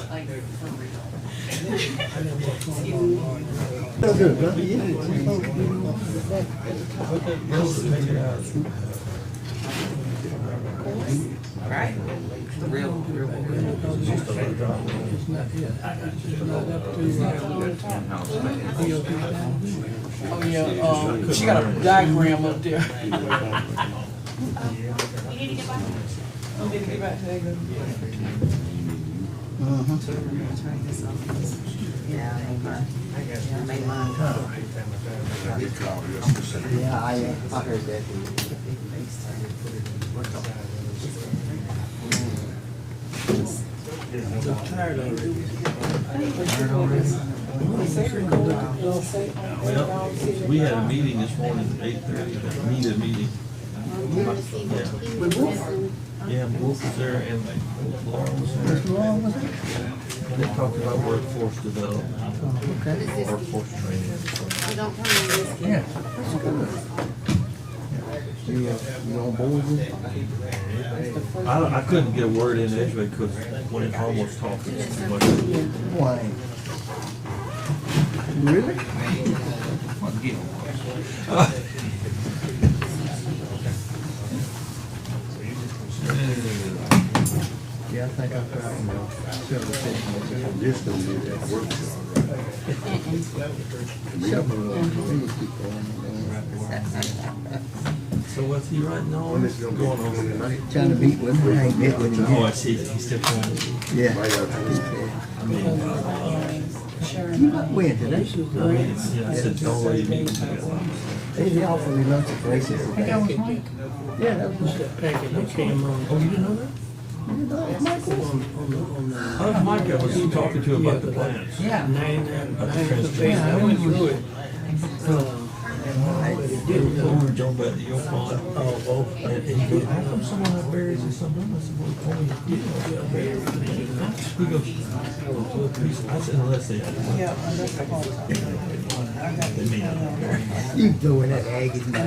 Like, for real. So good, brother. Yeah. Right? Real. Oh yeah, she got a diagram up there. You need to get back? Oh, did you get back? There you go. Yeah, I made mine. Yeah, I heard that. I'm tired of it. Well, we had a meeting this morning at 8:30, a meeting. Yeah, Wolf was there and Laura was there. And they talked about workforce development, workforce training. Yeah, that's good. You on board with it? I couldn't get a word in anyway because when it almost talked, it's too much. Why? Really? Yeah, I think I've got several sessions. This gonna be that workshop. So what's he writing on? What's going on tonight? Trying to beat with him, I ain't met with him Oh, I yet. see, he's still trying. Yeah. You up when today? Yeah, I said, don't worry, me. They offered me lunch at Grace's today. Yeah, that was That packet that came on. Oh, you didn't know that? Michael. Oh, Mike, I was talking to him about the plans. Yeah. 99%. I went through it. Don't bet your fault. Oh, And he goes, how come someone have berries or something? I said, well, he told me he did. He goes, I said, unless they. Yeah, that's the part. They may not have berries. You doing that Aggies now?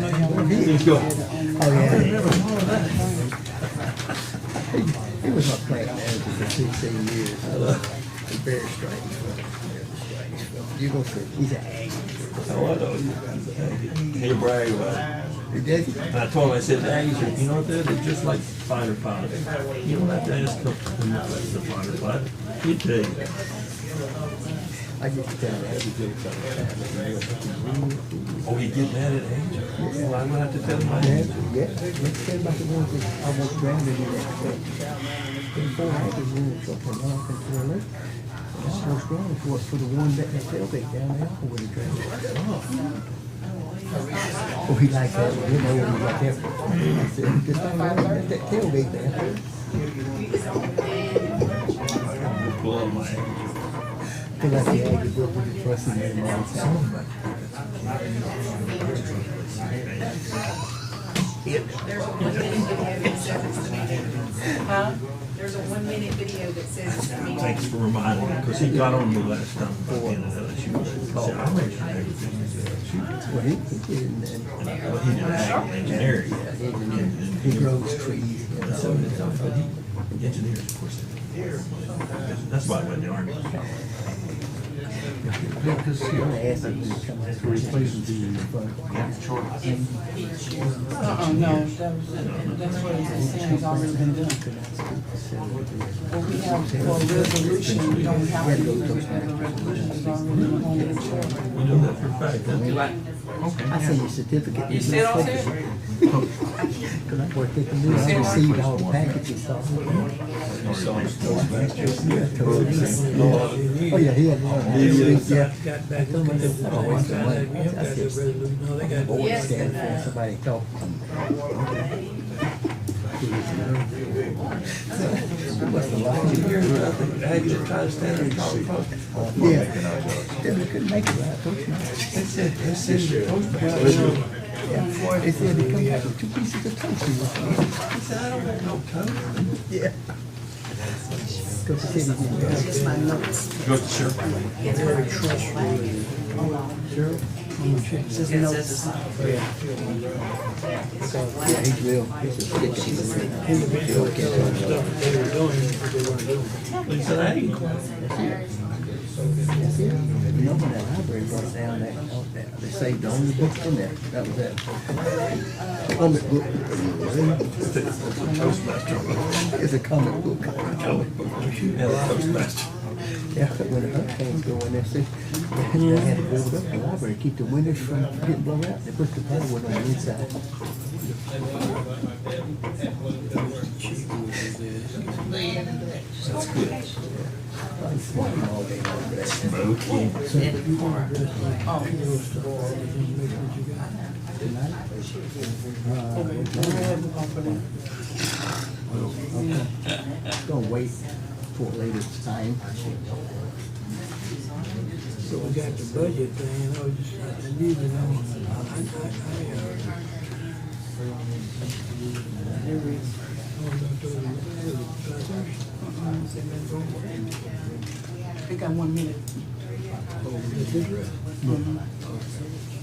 He go, Oh, yeah. I never thought of that. He was my plant manager for 16 years. He's very strange. You go see, he's an Aggie. Oh, I know. He brag about it. He did? And I told him, I said, the Aggies are, you know what they're just like fighter pilots. You don't have to ask him who's a fighter pilot. He'd tell you. I used to tell Aggie jokes all the time. Oh, he get mad at Aggie? Well, I'm gonna have to tell him my Yeah, answer. let's tell about the ones that almost drowned in that truck. Them 4 Aggies in the truck and off into the lake. Almost drowned for the one that tailgate down there with the drowned. Oh, he liked that one. You know when he got that. I said, this thing down there, that tailgate there. Pull out my Aggie. Cause like the Aggie book with the trusting them all the time. Huh? There's a 1 minute video that says it's the meeting. Thanks for reminding me, because he got on me last time in an LSU. He said, I'm making an Aggie business LSU. Well, he did, Well, he did Aggie engineering. he grows trees. So, but he engineers, of course. That's why I went to the Army. Because you know, asked him to come out to replace the fund. No, that's what he's saying, it's already been done. Well, we have for a resolution, we don't have to use it, because the resolution is already on the chair. You know that for a fact, huh? I seen your certificate. You see what I'm saying? Cause I worked at the news, I received all the packages. So. Yeah, totally. Oh, yeah, he had one. Yeah. got back to me. Oh, what's the Got money? that resolution. No, they got. Board stand for somebody talk. What's the line? Aggie to try to stand there and talk. Yeah. They couldn't make it right. They said you're supposed to have. Yeah. They said they come back with 2 pieces of toast. He said, I don't want no toast. Yeah. Cause the city didn't have. Just my notes. Go to Sure. Very trustworthy. Sure. Just notes. Yeah, he's real, he's a stick. Individual stuff that they were doing, but they weren't doing. Lisa, hey. You know when that library brought down they saved the only book in there, that was that comic book. It's a comic book. Yeah, the Toastmaster. Yeah, but when the hurricanes go in there, see, they had to board up the library, keep the windows from getting blown out, they put the plywood on the inside. That's good. Probably smoking all day long, but that's Smoky. Gonna wait for a later time. So we got the budget thing, and I was just, I need to know. They got 1 minute.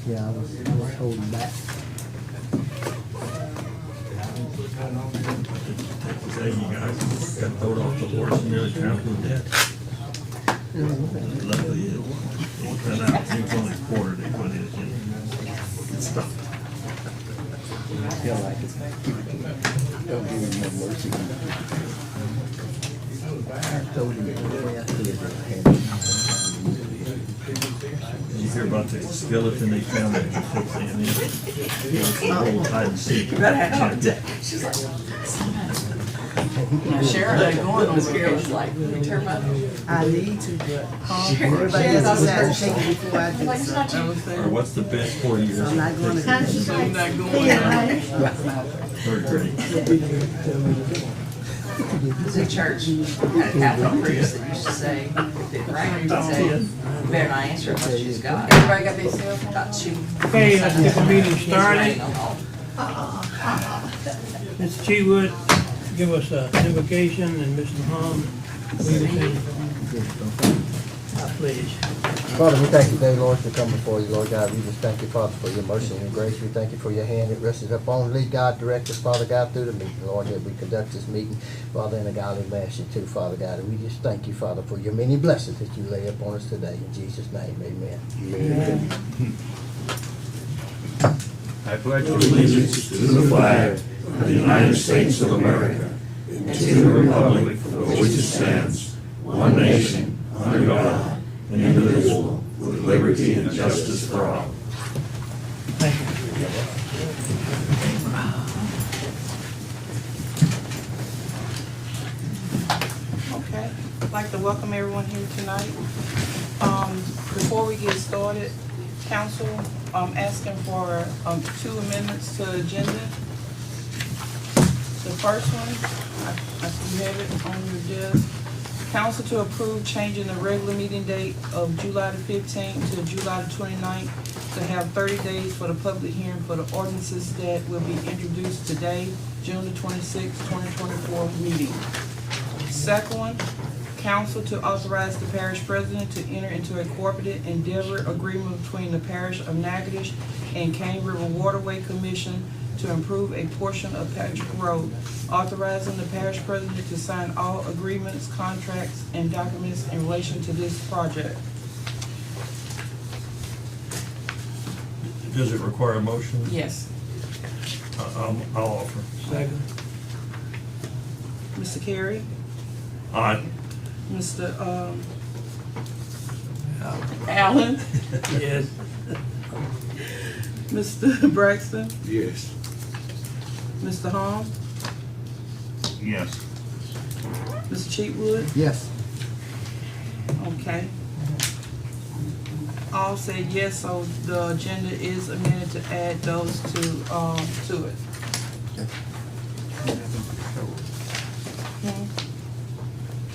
Yeah, I was holding back. Say you guys got thrown off the horse and nearly trampled to death. Luckily, it cut out. It was only a quarter they put in. Good stuff. I feel like it's, don't give him no mercy. I told him it was the way I could have had it. You hear about the skeleton they found that was hooked in it? It's a old hide and seek. You better have it. She's like, now Sharon ain't going over there. It's like, turn my. I need to, but everybody else decides to take it before I do. So Or what's the best 4 years? I'm not going to. I'm not going there. Third grade. The church had a Catholic priest that used to say, if it rained, he'd say, you better not answer unless she's got. Everybody got their cell phone? Got you. Okay, let's get the meeting started. Mr. Cheatwood, give us a invocation, and Mr. Hahn, lead us in pledge. Father, we thank you today, Lord, for coming before you, Lord God. We just thank you, Father, for your mercy and your grace. We thank you for your hand that rests upon us. Lead God, direct us, Father God, through the meeting, Lord, that we conduct this meeting, Father, in a godly fashion too, Father God. And we just thank you, Father, for your many blessings that you lay upon us today. In Jesus' name, amen. Amen. I pledge allegiance to the flag of the United States of America and to the republic for which it stands, one nation, under God, indivisible, with liberty and justice for all. Thank you. Okay, I'd like to welcome everyone here tonight. Before we get started, council, I'm asking for 2 amendments to the agenda. The first one, I see you have it on your desk. Council to approve changing the regular meeting date of July the 15th to July the 29th to have 30 days for the public hearing for the ordinances that will be introduced today, June the 26th, 2024 meeting. Second one, council to authorize the parish president to enter into a cooperative endeavor agreement between the parish of Natchitoches and Cane River Waterway Commission to improve a portion of Patrick Road, authorizing the parish president to sign all agreements, contracts, and documents in relation to this project. Does it require a motion? Yes. I'll offer. Second. Mr. Carey? Aye. Mr. Allen? Yes. Mr. Braxton? Yes. Mr. Hahn? Yes. Mr. Cheatwood? Yes. Okay. All said yes, so the agenda is amended to add those to it.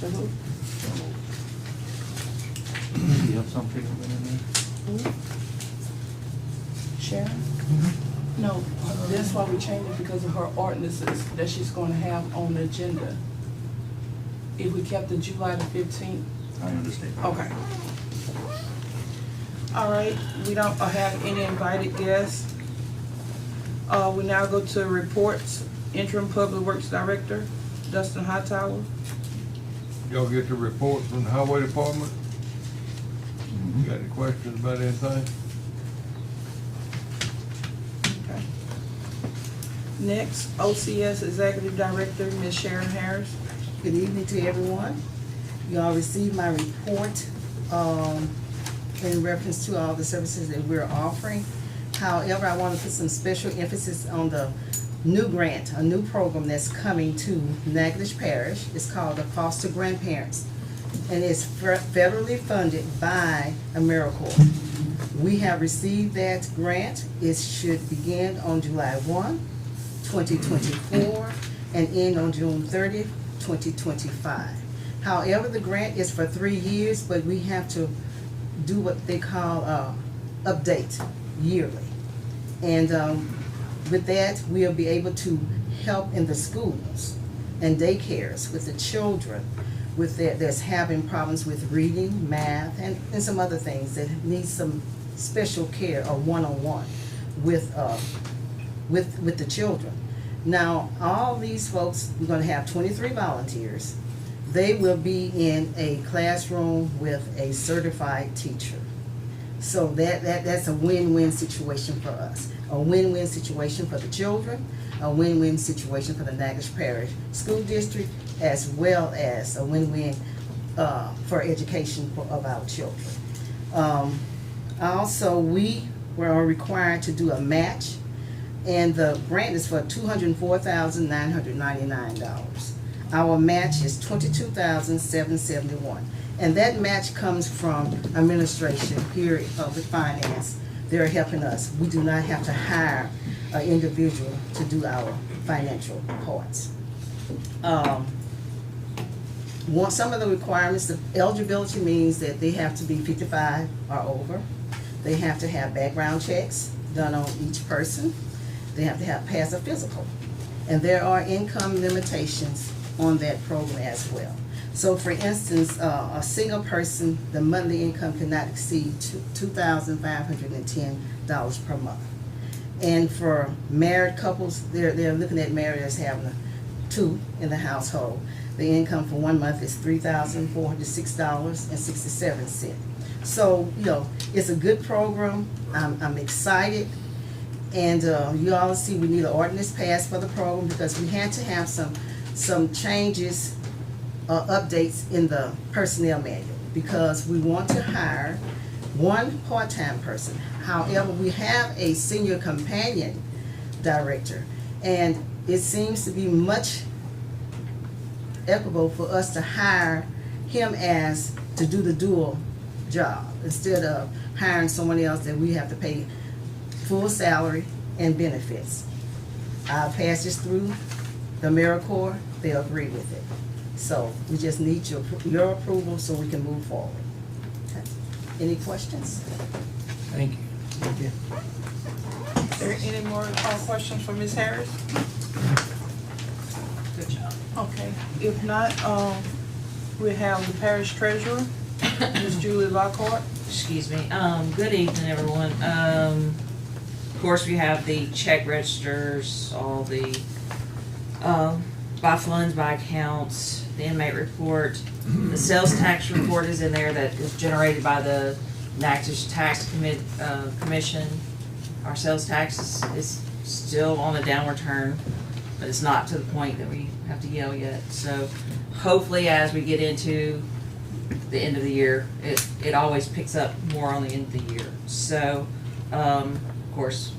To who? You have something in there? Sharon? No, that's why we changed it, because of her ordinances that she's gonna have on the agenda. If we kept the July the 15th, I understand. okay. All right, we don't have any invited guests. We now go to reports. Interim Public Works Director, Dustin Hightower. Y'all get the report from the Highway Department? Got any questions about anything? Okay. Next, OCS Executive Director, Ms. Sharon Harris. Good evening to everyone. You all received my report in reference to all the services that we're offering. However, I want to put some special emphasis on the new grant, a new program that's coming to Natchitoches Parish. It's called the Foster Grandparents, and it's federally funded by AmeriCorps. We have received that grant. It should begin on July 1, 2024, and end on June 30th, 2025. However, the grant is for 3 years, but we have to do what they call update yearly. And with that, we'll be able to help in the schools and daycares with the children that's having problems with reading, math, and some other things that need some special care or one-on-one with the children. Now, all these folks, we're going to have 23 volunteers. They will be in a classroom with a certified teacher. So that's a win-win situation for us. A win-win situation for the children, a win-win situation for the Natchitoches Parish School District, as well as a win-win for education of our children. Also, we were required to do a match, and the grant is for $204,999. Our match is $22,771. And that match comes from administration here at Public Finance. They're helping us. We do not have to hire an individual to do our financial parts. Some of the requirements, the eligibility means that they have to be 55 or over. They have to have background checks done on each person. They have to have passed a physical. And there are income limitations on that program as well. So for instance, a single person, the monthly income cannot exceed $2,510 per month. And for married couples, they're looking at married as having two in the household. The income for 1 month is $3,406.67. So, it's a good program. I'm excited. And you all see we need an ordinance passed for the program because we had to have some changes, updates in the personnel manual because we want to hire one part-time person. However, we have a senior companion director, and it seems to be much equitable for us to hire him as to do the dual job instead of hiring someone else that we have to pay full salary and benefits. I'll pass this through the AmeriCorps. They'll agree with it. So we just need your approval so we can move forward. Okay. Any questions? Thank you. Are there any more questions for Ms. Harris? Good job. Okay, if not, we have the parish treasurer, Ms. Julie Lockhart. Excuse me. Good evening, everyone. Of course, we have the check registers, all the by funds, by accounts, the inmate report. The sales tax report is in there that is generated by the Natchitoches Tax Commission. Our sales tax is still on a downward turn, but it's not to the point that we have to yell yet. So hopefully as we get into the end of the year, it always picks up more on the end of the year. So, of course,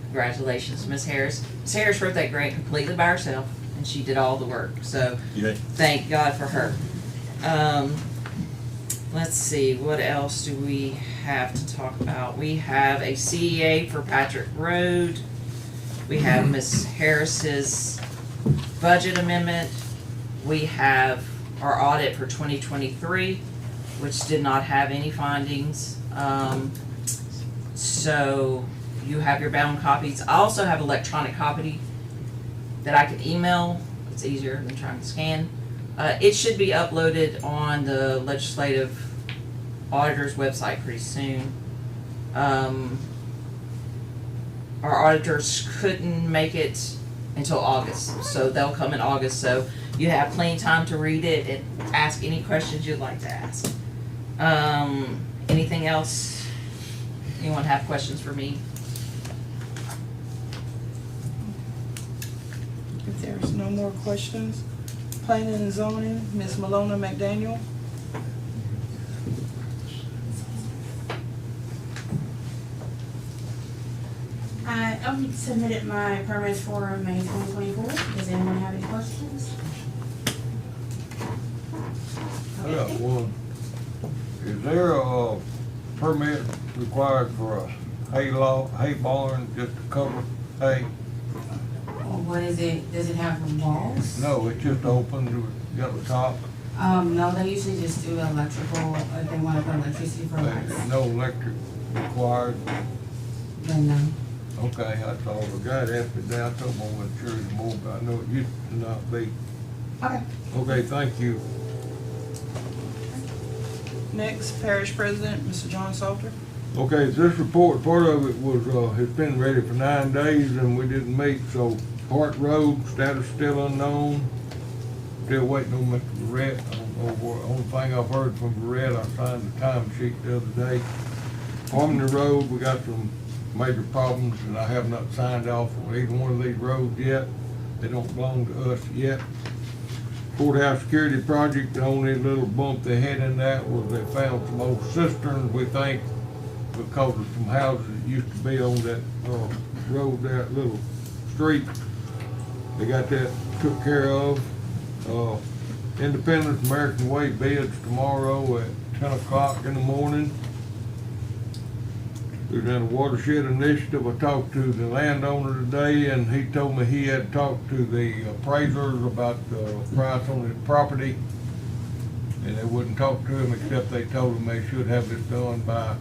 congratulations, Ms. Harris. Ms. Harris wrote that grant completely by herself, and she did all the work. So thank God for her. Let's see, what else do we have to talk about? We have a CEA for Patrick Road. We have Ms. Harris's budget amendment. We have our audit for 2023, which did not have any findings. So you have your bound copies. I also have electronic copy that I can email. It's easier than trying to scan. It should be uploaded on the legislative auditor's website pretty soon. Our auditors couldn't make it until August, so they'll come in August, so you have plenty of time to read it and ask any questions you'd like to ask. Anything else? Anyone have questions for me? If there's no more questions, planning and zoning, Ms. Malona McDaniel. I only submitted my permits for May 2024. Does anyone have any questions? I got one. Is there a permit required for a hay barn just to cover hay? Or what is it? Does it have walls? No, it's just open, got the top, No, they usually just do electrical, if they want to put electricity for lights. there's no electric required. Then no. Okay, that's all. The guy that asked me down, I told him I wasn't sure anymore, but I know it used to not be. Okay. Okay, thank you. Next, Parish President, Mr. John Salter. Okay, this report, part of it was, it's been ready for 9 days and we didn't meet, so Park Road, status still unknown. Still waiting on Mr. Barrett. I don't know what, only thing I've heard from Barrett, I signed the time sheet the other day. Harmony Road, we got some major problems and I have not signed off on either one of these roads yet. They don't belong to us yet. Courthouse security project, the only little bump they had in that was they found some old cisterns, we think, because of some houses that used to be on that, road, that little street. They got that took care of. Independence American Way bids tomorrow at 10 o'clock in the morning. There's a watershed initiative. I talked to the landowner today and he told me he had talked to the appraisers about the price on his property. And they wouldn't talk to him except they told him they should have this done by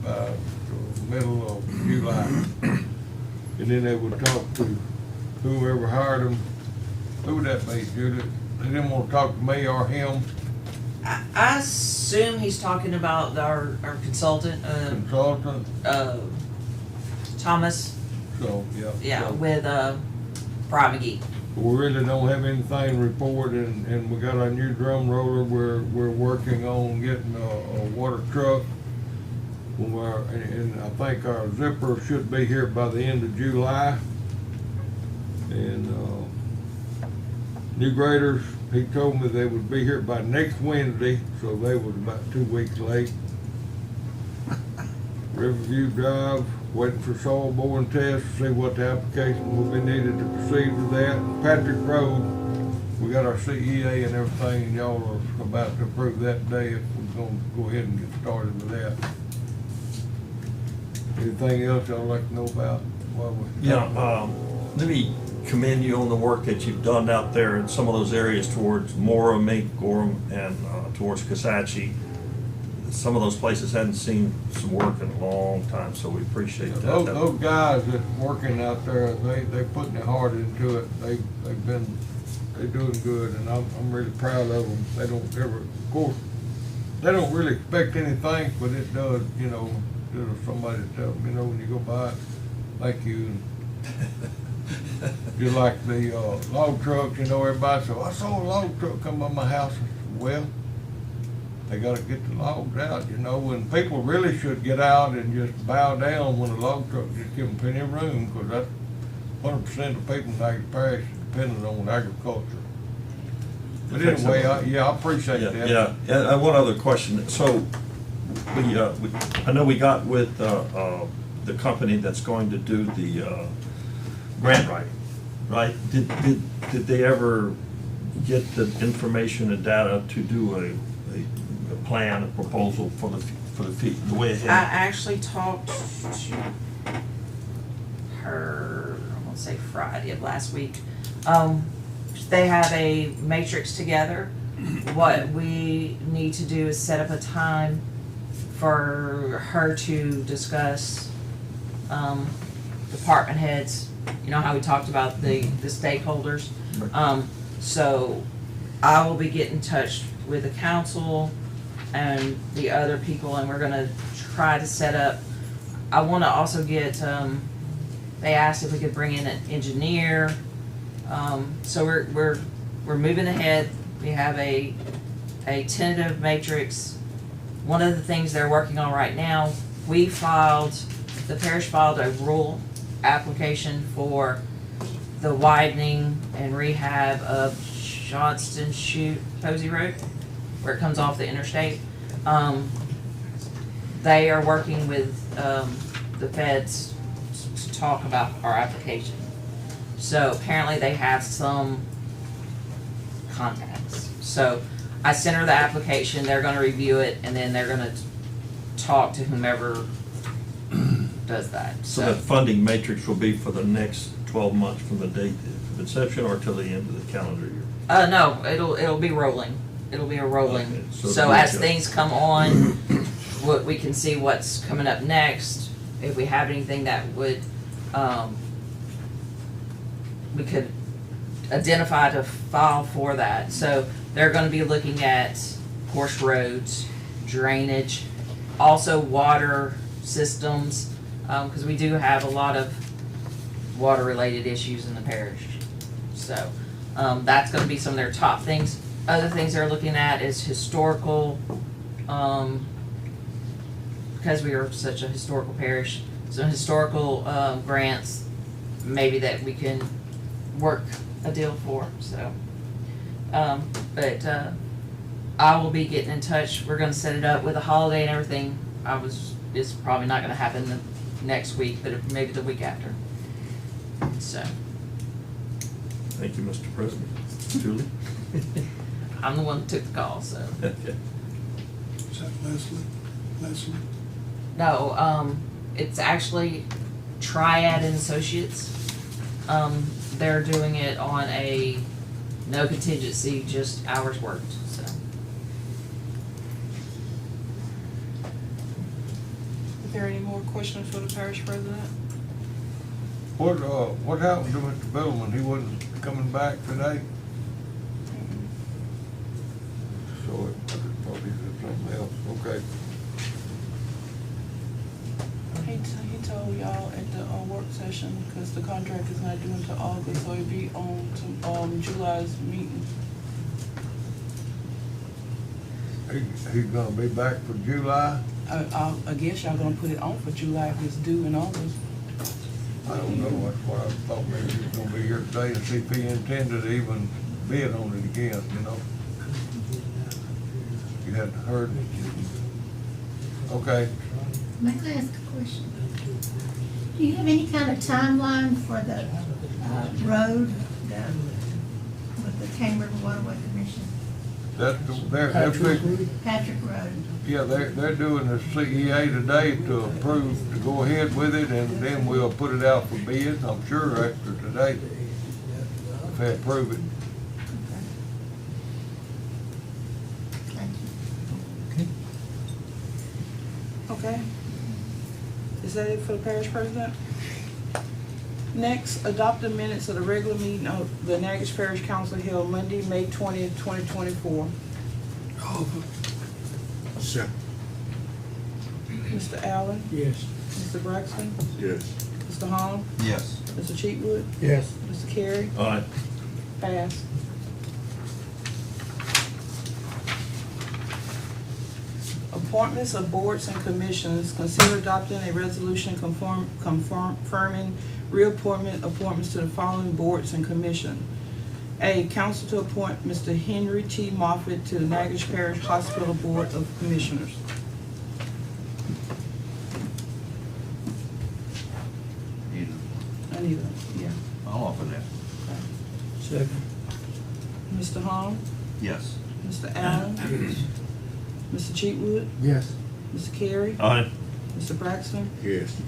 the middle of July. And then they would talk to whoever hired them. Who would that be, Judith? They didn't want to talk to me or him. I assume he's talking about our consultant, Consultant, Thomas, so, yeah. yeah, So with, Brian McGee. we really don't have anything to report and we got our new drum roller. We're working on getting a water truck. And I think our zipper should be here by the end of July. And, new graders, he told me they would be here by next Wednesday, so they was about 2 weeks late. Riverview Drive, waiting for soil boring tests to see what the application will be needed to proceed with that. Patrick Road, we got our CEA and everything, and y'all are about to approve that day if we're gonna go ahead and get started with that. Anything else y'all like to know about? Let me commend you on the work that you've done out there in some of those areas towards Mora, Mink, Gorham, and towards Casacci. Some of those places hadn't seen some work in a long time, so we appreciate that. Those guys that's working out there, they putting their heart into it. They're doing good, and I'm really proud of them. They don't ever, of course, they don't really expect anything, but it does, you know, there's somebody to tell them, you know, when you go by, thank you. Just like the log trucks, you know, everybody said, I saw a log truck come by my house. I said, well, they gotta get the logs out, you know, and people really should get out and just bow down when a log truck just give them plenty of room, because that's 100% of people in Natchitoches Parish depending on agriculture. But anyway, I appreciate that. Yeah, and one other question. So, I know we got with the company that's going to do the grant writing, right? Did they ever get the information and data to do a plan, a proposal for the way ahead? I actually talked to her, I want to say Friday of last week. They have a matrix together. What we need to do is set up a time for her to discuss department heads. You know how we talked about the stakeholders? So I will be getting in touch with the council and the other people, and we're gonna try to set up, I wanna also get, they asked if we could bring in an engineer. So we're moving ahead. We have a tentative matrix. One of the things they're working on right now, the parish filed a rule application for the widening and rehab of Johnston Chute Posey Road, where it comes off the interstate. They are working with, the feds to talk about our application. So apparently they have some contacts. So I sent her the application, they're gonna review it, and then they're gonna talk to whomever does that, So that funding matrix will be for the next 12 months from the date of inception or till the end of the calendar year? No, it'll be rolling. It'll be a rolling. Okay, so So we as can- things come on, we can see what's coming up next. If we have anything that would, we could identify to file for that. So they're gonna be looking at, of course, roads, drainage, also water systems, because we do have a lot of water-related issues in the parish. So, that's gonna be some of their top things. Other things they're looking at is historical, because we are such a historical parish, some historical, grants, maybe that we can work a deal for, so. But I will be getting in touch. We're gonna set it up with a holiday and everything. It's probably not gonna happen the next week, but maybe the week after. So, Thank you, Mr. President. Julie? I'm the one that took the call, so. Okay. Is that Leslie? Leslie? No, it's actually Triad and Associates. They're doing it on a no contingency, just hours worked, so. Is there any more questions for the parish president? What happened to Mr. Billman? He wasn't coming back today? So I just thought he said something else, okay. He told y'all at the work session, because the contract is not due until August, so it'd be on to July's meeting. He's gonna be back for July? I guess y'all gonna put it on for July if it's due in August. I don't know, that's what I thought, maybe he was gonna be here today and see if he intended to even bid on it again, you know? You hadn't heard? Okay. May I ask a question? Do you have any kind of timeline for the road with the Cane River Waterway Commission? They're fixing, Patrick Road? yeah, they're doing the CEA today to approve, to go ahead with it, and then we'll put it out for bid, I'm sure after today, if they approve it. Thank you. Okay. Is that it for the parish president? Next, adopt the minutes of the regular meeting of the Natchitoches Parish Council held Monday, May 20th, 2024. Second. Mr. Allen? Yes. Mr. Braxton? Yes. Mr. Hall? Yes. Mr. Cheatwood? Yes. Mr. Carey? Aye. Pass. Appointments of boards and commissions. Consider adopting a resolution confirming reappointment appointments to the following boards and commission. A, council to appoint Mr. Henry T. Moffitt to the Natchitoches Parish Hospital Board of Commissioners. Anita, yeah. I'll offer that. Second. Mr. Hall? Yes. Mr. Allen? Mr. Cheatwood? Yes. Mr. Carey? Aye. Mr. Braxton? Yes.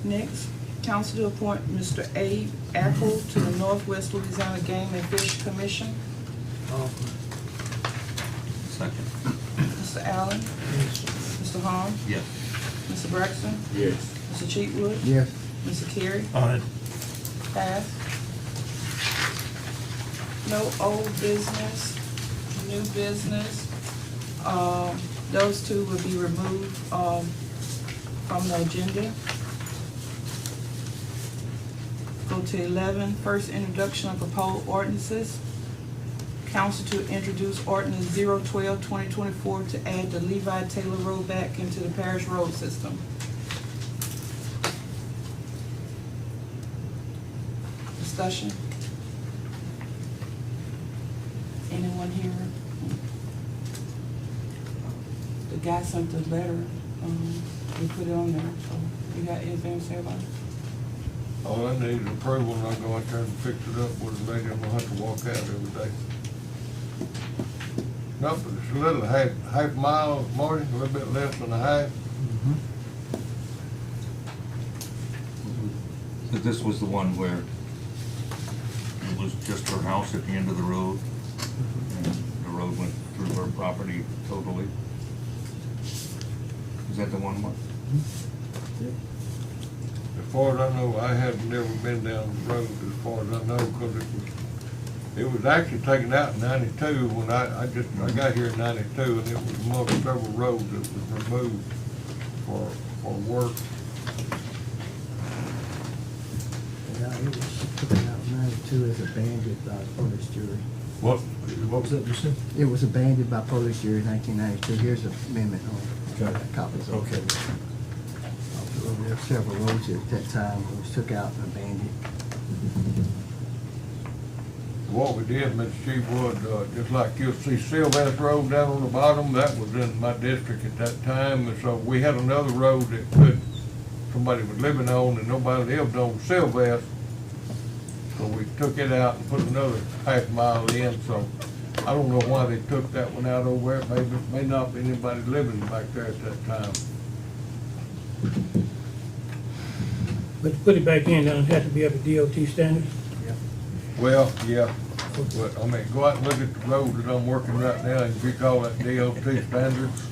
Next, council to appoint Mr. Abe Apple to the Northwest Louisiana Game and Fish Commission. Offer. Second. Mr. Allen? Yes. Mr. Hall? Yes. Mr. Braxton? Yes. Mr. Cheatwood? Yes. Mr. Carey? Aye. Pass. No old business. new business. Those two will be removed, from the agenda. Go to 11, first introduction of proposed ordinances. Council to introduce ordinance 012-2024 to add the Levi Taylor Road back into the parish road system. Discussion? Anyone here? The guy sent the letter, we put it on there, so you got anything to say about it? All I need is approval, and I'll go out there and fix it up with a lady. I'm gonna have to walk out every day. No, but it's a little, half mile, Marty, a little bit less than a half. But this was the one where it was just her house at the end of the road, and the road went through her property totally. Is that the one, Mark? As far as I know, I have never been down the road as far as I know, because it was actually taken out in '92 when I got here in '92, and it was among several roads that was removed for work. Yeah, it was taken out in '92 as abandoned by police jury. What was that you said? It was abandoned by police jury in 1992. Here's an amendment on Okay. copies of Okay. it. There were several roads at that time that was took out and abandoned. What we did, Mr. Chief, was, just like you'll see Sylvester Road down on the bottom, that was in my district at that time, and so we had another road that somebody was living on and nobody lived on, Sylvester. So we took it out and put another half mile in, so I don't know why they took that one out over there. Maybe, may not be anybody living back there at that time. But to put it back in, doesn't have to be up to DOT standards? Well, yeah, but, I mean, go out and look at the road that I'm working right now, and if you call that DOT standards.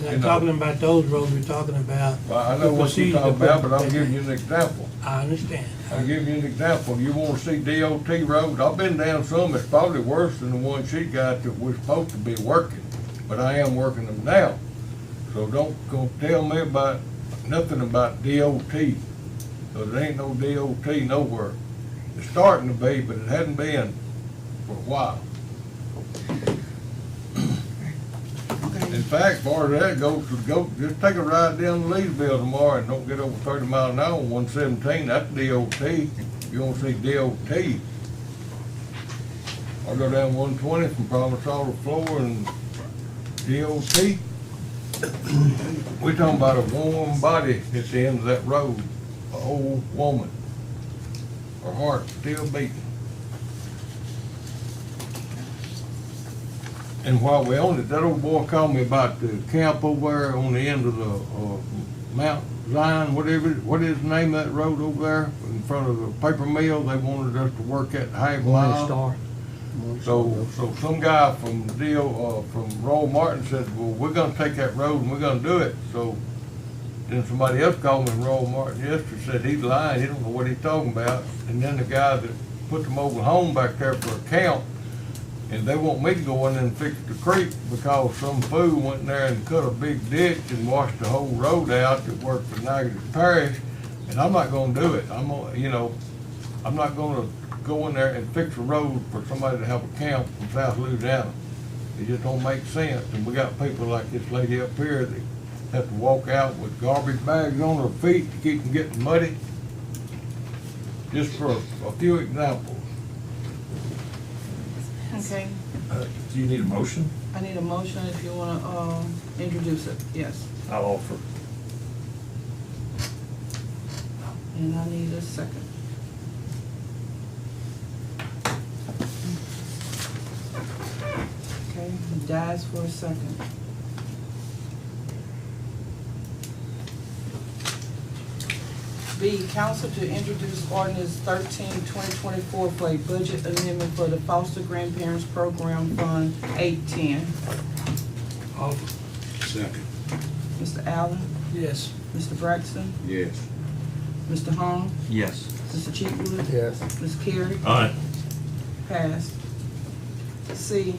We're not talking about those roads, we're talking about. Well, I know what you're talking about, but I'm giving you an example. I understand. I'll give you an example. You wanna see DOT roads? I've been down some that's probably worse than the one she got that we're supposed to be working, but I am working them now. So don't go tell me about, nothing about DOT, cause there ain't no DOT nowhere. It's starting to be, but it hadn't been for a while. In fact, as far as that goes, just take a ride down to Leesville tomorrow and don't get over 30 miles an hour on 117, that's DOT. You wanna see DOT. I go down 120 from Promise Auto Floor and DOT. We're talking about a warm body at the end of that road, an old woman. Her heart still beating. And while we on it, that old boy called me about the camp over there on the end of the Mount Zion, whatever, what is the name of that road over there in front of the paper mill? They wanted us to work at half mile. Star. So some guy from from Royal Martin said, well, we're gonna take that road and we're gonna do it. So then somebody else called me from Royal Martin yesterday, said he's lying, he don't know what he's talking about. And then the guy that put the mobile home back there for a camp, and they want me to go in and fix the creek because some fool went in there and cut a big ditch and washed the whole road out that worked for Natchitoches Parish. And I'm not gonna do it. I'm not gonna go in there and fix a road for somebody to have a camp from South Louisiana. It just don't make sense. And we got people like this lady up here that have to walk out with garbage bags on their feet to keep from getting muddy. Just for a few examples. Okay, Do you need a motion? I need a motion if you wanna, introduce it, yes. I'll offer. And I need a second. Okay, it dies for a second. B, council to introduce ordinance 13-2024 for a budget amendment for the foster grandparents program fund 810. Second. Mr. Allen, Yes. Mr. Braxton, Yes. Mr. Hong, Yes. Mr. Cheatwood, Yes. Ms. Carey, All right. passed. C,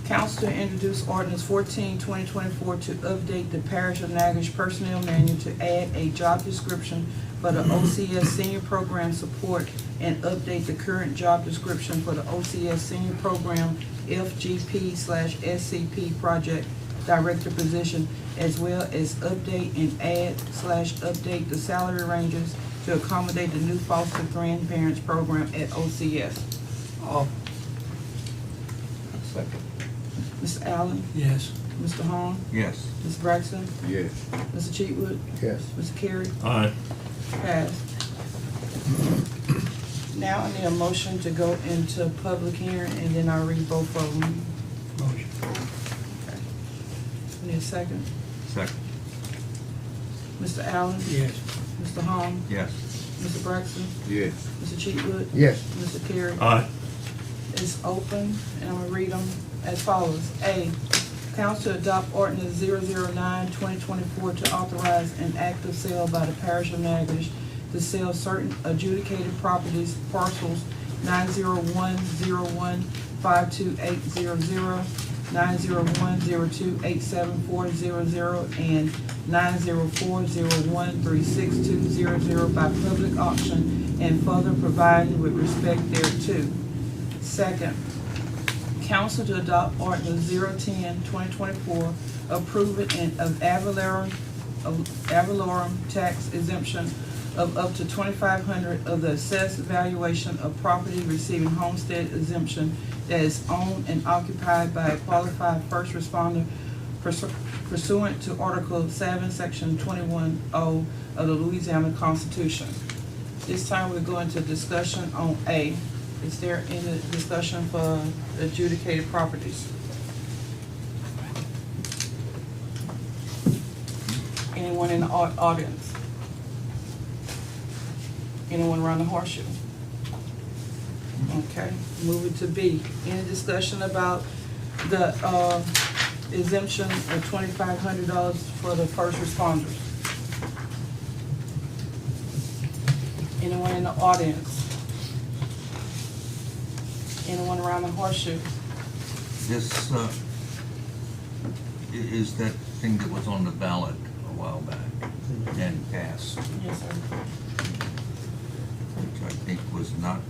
Council to introduce ordinance 14/2024 to update the Parish of Natchitoches Personnel Manual to add a job description for the OCS Senior Program Support and update the current job description for the OCS Senior Program FGP/SCP Project Director position, as well as update and add/update the salary ranges to accommodate the new foster grandparents program at OCS. Second. Mr. Allen? Yes. Mr. Hahn? Yes. Ms. Braxton? Yes. Mr. Cheatwood? Yes. Mr. Carey? Aye. Passed. Now I need a motion to go into public hearing, and then I'll read both of them. Motion. Okay. Need a second? Second. Mr. Allen? Yes. Mr. Hahn? Yes. Mr. Braxton? Yes. Mr. Cheatwood? Yes. Mr. Carey? Aye. Is open, and I'm gonna read them as follows. A, council to adopt ordinance 009/2024 to authorize an act of sale by the Parish of Natchitoches to sell certain adjudicated properties, parcels 90101528000, 90102874000, and 90401362000 by public auction and further providing with respect thereto. Second, council to adopt ordinance 010/2024, approving an ad valorem tax exemption of up to $2,500 of the assessed valuation of property receiving homestead exemption that is owned and occupied by a qualified first responder pursuant to Article 7, Section 21O of the Louisiana Constitution. This time we're going to discussion on A. Is there any discussion for adjudicated properties? Anyone in the audience? Anyone around the horseshoe? Okay, moving to B. Any discussion about the exemption of $2,500 for the first responders? Anyone in the audience? Anyone around the horseshoe? This, is that thing that was on the ballot a while back and passed, Yes, sir. which I think was not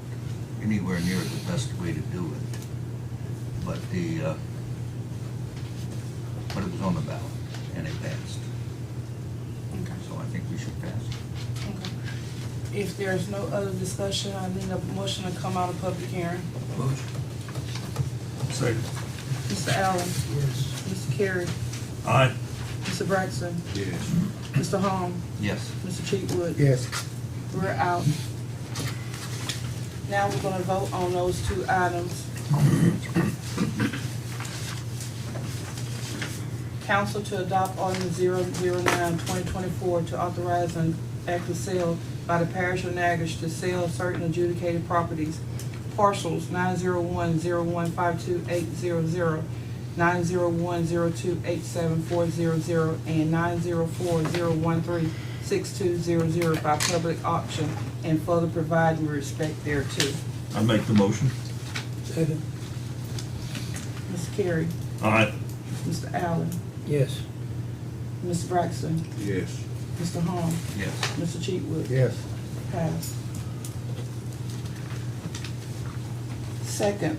anywhere near the best way to do it. But but it was on the ballot and it passed. Okay. So I think we should pass it. Okay. If there's no other discussion, I need a motion to come out of public hearing. Motion. Second. Mr. Allen? Yes. Mr. Carey? Aye. Mr. Braxton? Yes. Mr. Hahn? Yes. Mr. Cheatwood? Yes. We're out. Now we're gonna vote on those two items. Council to adopt ordinance 009/2024 to authorize an act of sale by the Parish of Natchitoches to sell certain adjudicated properties, parcels 90101528000, 90102874000, and 90401362000 by public auction and further providing respect thereto. I make the motion. Second. Mr. Carey? Aye. Mr. Allen? Yes. Mr. Braxton? Yes. Mr. Hahn? Yes. Mr. Cheatwood? Yes. Pass. Second,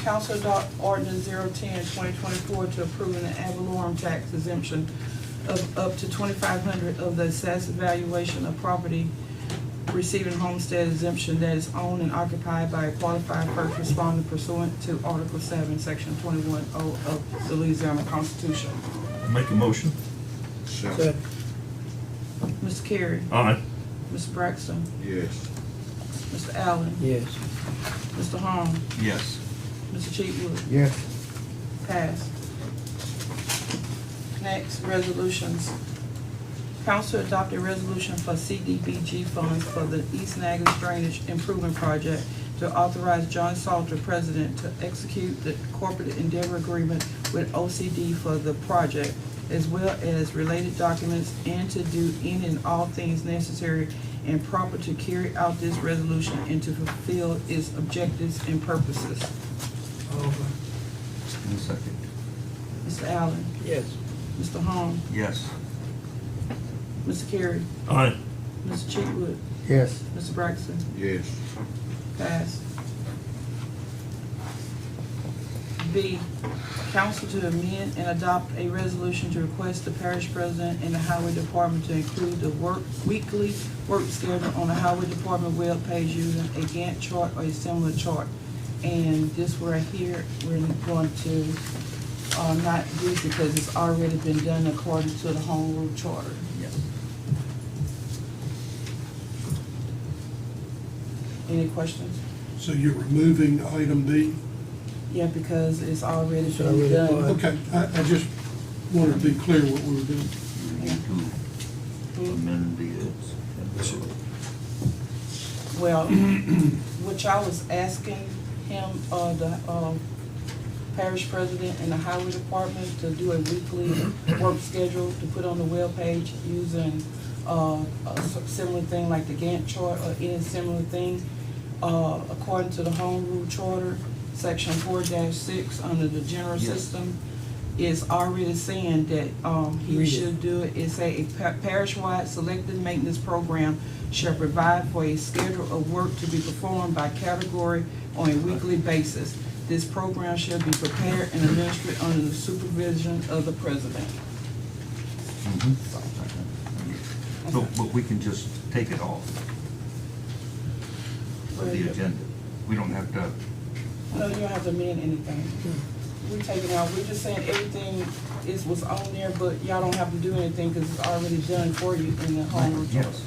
council adopt ordinance 010/2024 to approve an ad valorem tax exemption of up to $2,500 of the assessed valuation of property receiving homestead exemption that is owned and occupied by a qualified first responder pursuant to Article 7, Section 21O of the Louisiana Constitution. I make a motion. Second. Mr. Carey? Aye. Mr. Braxton? Yes. Mr. Allen? Yes. Mr. Hahn? Yes. Mr. Cheatwood? Yes. Passed. Next, resolutions. Council adopted a resolution for CDBG funds for the East Natchitoches Drainage Improvement Project to authorize John Salter, President, to execute the corporate endeavor agreement with OCD for the project, as well as related documents, and to do any and all things necessary and proper to carry out this resolution and to fulfill its objectives and purposes. Over. And second. Mr. Allen, Yes. Mr. Hahn, Yes. Mr. Carey, Aye. Mr. Cheatwood, Yes. Mr. Braxton, Yes. passed. B, council to amend and adopt a resolution to request the parish president and the highway department to include the weekly work schedule on the highway department webpage using a Gantt chart or a similar chart. And this right here, we're going to, not do because it's already been done according to the home rule charter. Yes. Any questions? So you're removing item B? Yeah, because it's already It's been already done. applied. Okay, I just wanted to be clear what we were doing. We need to amend the, Well, what y'all was asking him, the parish president and the highway department to do a weekly work schedule to put on the webpage using a similar thing like the Gantt chart or any similar thing, according to the home rule charter, section 4-6 under the general Yes. system, is already saying that he Read it. should do it. It's a parish-wide selected maintenance program shall provide for a schedule of work to be performed by category on a weekly basis. This program shall be prepared and administered under the supervision of the president. but we can just take it off of the agenda. We don't have to, No, you don't have to amend anything. We take it out. We're just saying everything was on there, but y'all don't have to do anything because it's already done for you in the home rule charter. yes.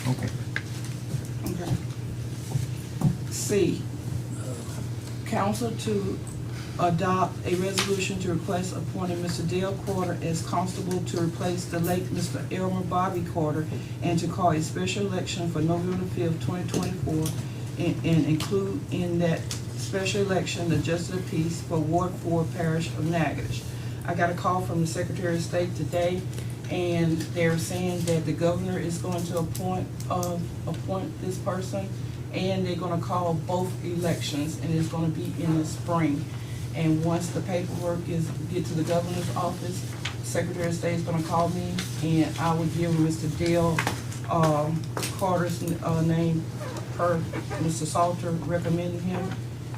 Okay. Okay. C, council to adopt a resolution to request appointing Mr. Dale Carter as constable to replace the late Mr. Elmer Bobby Carter and to call a special election for November 5th, 2024, and include in that special election the justice of peace for Ward 4 Parish of Natchitoches. I got a call from the Secretary of State today, and they're saying that the governor is going to appoint this person, and they're gonna call both elections, and it's gonna be in the spring. And once the paperwork get to the governor's office, Secretary of State is gonna call me, and I will give Mr. Dale, Carter's, name per Mr. Salter recommending him,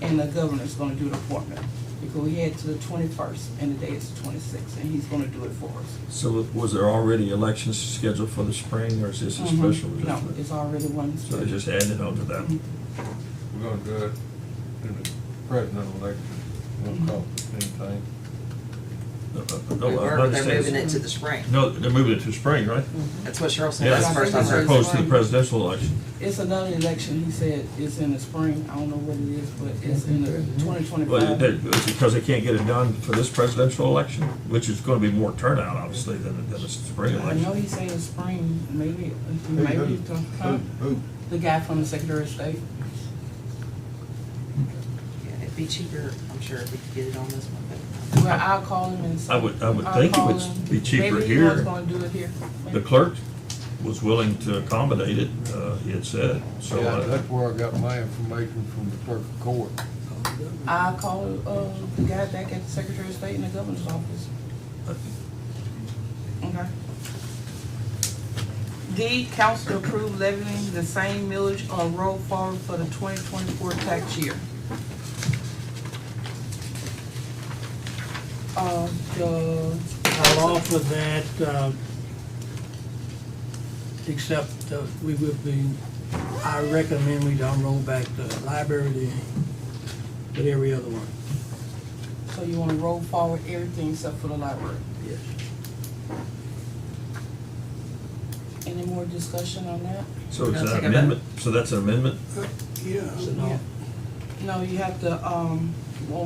and the governor's gonna do the appointment. Because we had to the 21st, and the day is the 26th, and he's gonna do it for us. So was there already elections scheduled for the spring, or is this a special? No, it's already one. So they just added on to that? We're gonna do it in the president election. We'll call it the same thing. No, Or I they're understand. moving it to the spring. No, they're moving it to spring, right? That's what Cheryl said. Yeah, That's the first as I've heard. opposed to the presidential election. It's another election, he said, it's in the spring, I don't know what it is, but it's in the Well, 2025. it's because they can't get it done for this presidential election, which is gonna be more turnout, obviously, than the spring I know election. he's saying spring, maybe, huh? The guy from the Secretary of State. Yeah, it'd be cheaper, I'm sure, if we could get it on this one, but. Well, I'll call him and. I would I'll think it call would him. be cheaper Maybe he here. was gonna do it here. The clerk was willing to accommodate it, he had said, so. Yeah, that's where I got my information from the clerk of court. I'll call, the guy back at the Secretary of State in the governor's office. Okay. D, council to approve levying the same millage on roll forward for the 2024 tax year. I'll offer that, except we would be, I recommend we don't roll back the library, but every other one. So you wanna roll forward everything except for the library? Yes. Any more discussion on that? So is No, that take a amendment, so that's an amendment? Yeah. So no. No, you have to, on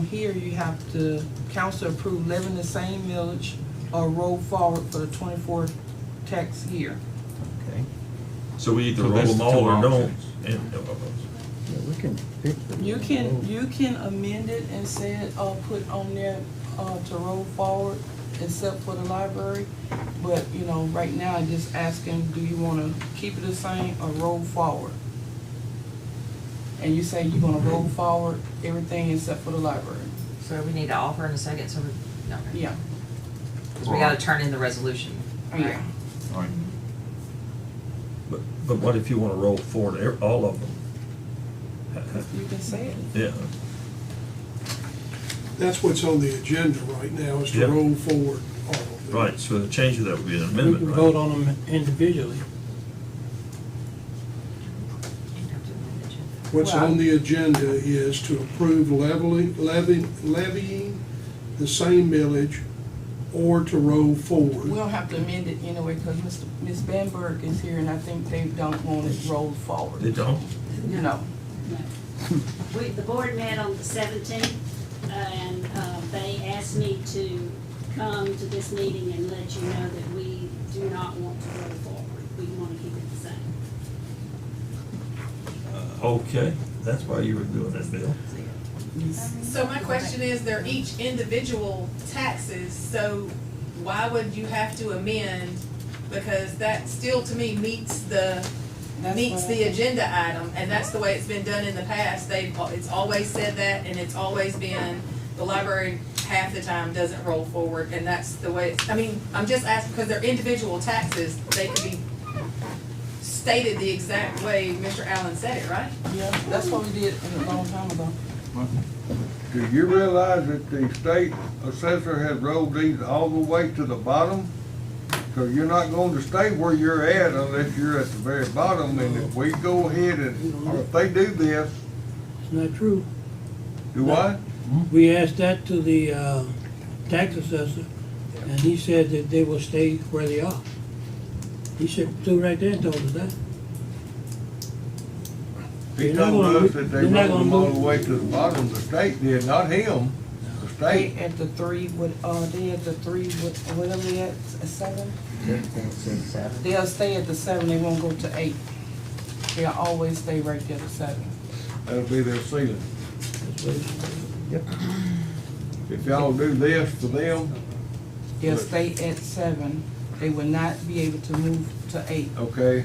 here, you have to, council approve levying the same millage or roll forward for the 24 tax year. Okay. So we either So roll that's them the all two or don't? options. And, Yeah, we can fix it. You can amend it and say it, put on there, to roll forward except for the library. But, you know, right now, I'm just asking, do you wanna keep it the same or roll forward? And you say you're gonna roll forward everything except for the library. So we need to offer in a second, so we, no, Yeah. because we gotta turn in the resolution. Yeah. All right. But what if you wanna roll forward all of them? You can say it. Yeah, That's what's on the agenda right now, is to Yeah. roll forward all of them. right, so the change of that would be an We amendment, can right? vote on them individually. What's Well, on the agenda is to approve levying the same millage or to roll forward. We'll have to amend it anyway, because Ms. Bamberg is here, and I think they don't want it rolled forward. They don't? No. The board met on the 17th, and they asked me to come to this meeting and let you know that we do not want to roll forward. We want to keep it the same. Okay, that's why you were doing that, Bill. So my question is, they're each individual taxes, so why would you have to amend? Because that still, to me, meets the agenda item, and that's the way it's been done in the past. It's always said that, and it's always been, the library half the time doesn't roll forward, and that's the way it's, I mean, I'm just asking, because they're individual taxes, they could be stated the exact way Mr. Allen said it, right? Yeah, that's what we did a long time ago. Do you realize that the state assessor has rolled these all the way to the bottom? So you're not going to stay where you're at unless you're at the very bottom, and if we go ahead and, or if they do this, It's not true. do what? We asked that to the tax assessor, and he said that they will stay where they are. He said, stood right there and told us that. He They're not told gonna us move- that they're they not rolled them gonna all the move. way to the bottom, the state did, not him, the They state. at the 3, they at the 3, whatever they at 7? They'll stay at the 7, they won't go to 8. They'll always stay right there at 7. That'll be their ceiling. That's what he said. Yep. If y'all do this for them, They'll stay at 7. They will not be able to move to 8. okay,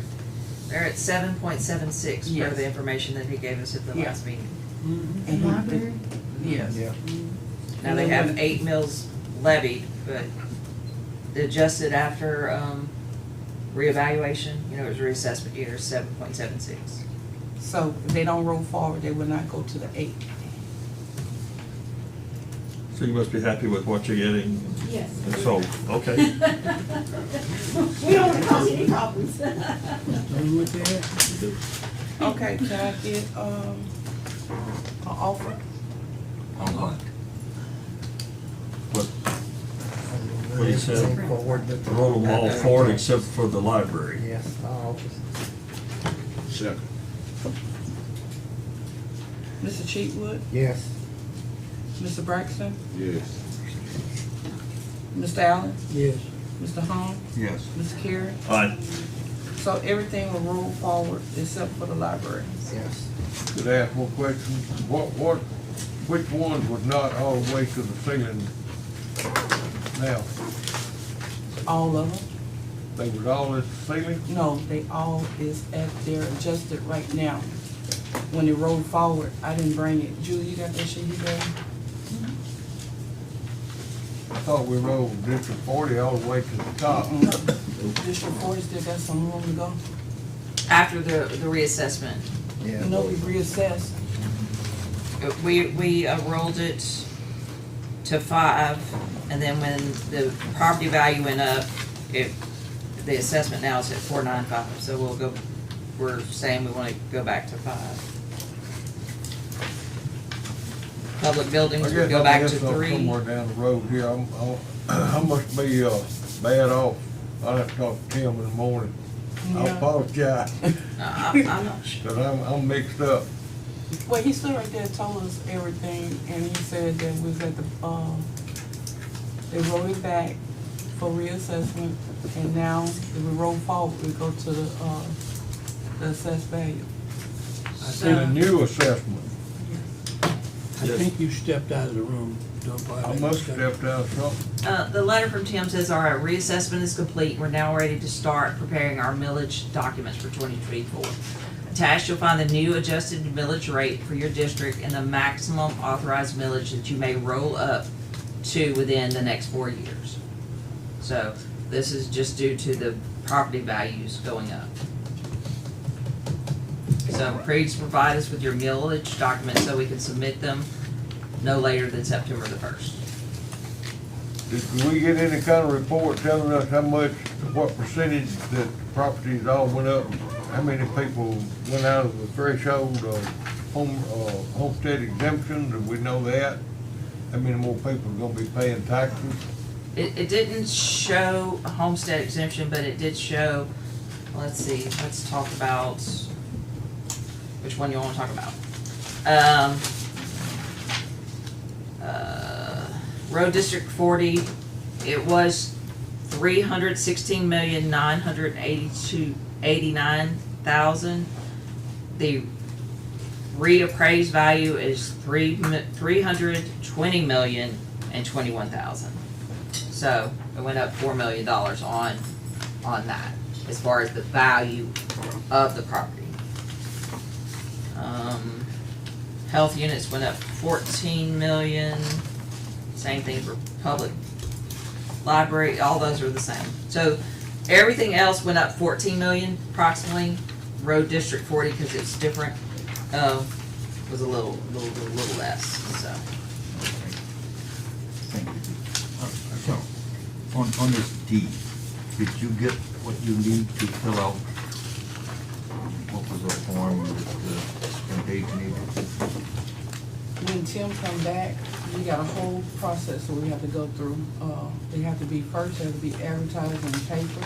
They're at 7.76 per Yes. the information that he gave us at the Yeah. last meeting. And he- Library? Yes. Yeah. Now, they have 8 mills levied, but adjusted after, reevaluation, you know, it was reassessment year, 7.76. So if they don't roll forward, they will not go to the 8. So you must be happy with what you're getting. Yes. And so, okay. We don't want to cause any problems. Tell them what they asked us to do. Okay, can I get, an offer? On what? What he said, Forward, but roll them all forward except for the library. yes, our office. Second. Mr. Cheatwood? Yes. Mr. Braxton? Yes. Mr. Allen? Yes. Mr. Holmes? Yes. Ms. Carey? Aye. So everything will roll forward except for the library. Yes. could I ask one question? Which ones was not all the way to the ceiling now? All of them? They was all at the ceiling? No, they all is at their adjusted right now. When it rolled forward, I didn't bring it. Julie, you got that shit you gave? I thought we rolled District 40 all the way to the top. District 40 still got some room to go. After the reassessment, Yeah. You know, we reassessed. we rolled it to 5, and then when the property value went up, the assessment now is at 495, so we're saying we wanna go back to 5. Public buildings would go back to 3. Somewhere down the road here, I must be, bad off. I'll have to talk to Tim in the morning. I Yeah. apologize, I'm not cause I'm mixed up. Well, he stood right there and told us everything, and he said that was at the, they rolled it back for reassessment, and now if we roll forward, we go to the assessed value. I see a new assessment. I think you stepped out of the room. Don't I violate must the have stepped out something. The letter from Tim says our reassessment is complete. We're now ready to start preparing our millage documents for 2024. Attached, you'll find the new adjusted millage rate for your district and the maximum authorized millage that you may roll up to within the next 4 years. So this is just due to the property values going up. So please provide us with your millage documents so we can submit them no later than September the 1st. Did we get any kind of report telling us how much, what percentage that properties all went up? How many people went out of the threshold of homestead exemption? Do we know that? How many more people are gonna be paying taxes? It didn't show a homestead exemption, but it did show, let's see, let's talk about, which one you wanna talk about? Road District 40, it was 316,989,000. The reappraised value is 320,021,000. So it went up $4 million on that, as far as the value of the property. Health units went up 14 million. Same thing for public library, all those are the same. So everything else went up 14 million approximately. Road District 40, because it's different, was a little less, so. Thank you. So, on this deed, did you get what you need to fill out? What was the form that Dave needed? When Tim come back, we got a whole process that we have to go through. They have to be first, they have to be advertised in the paper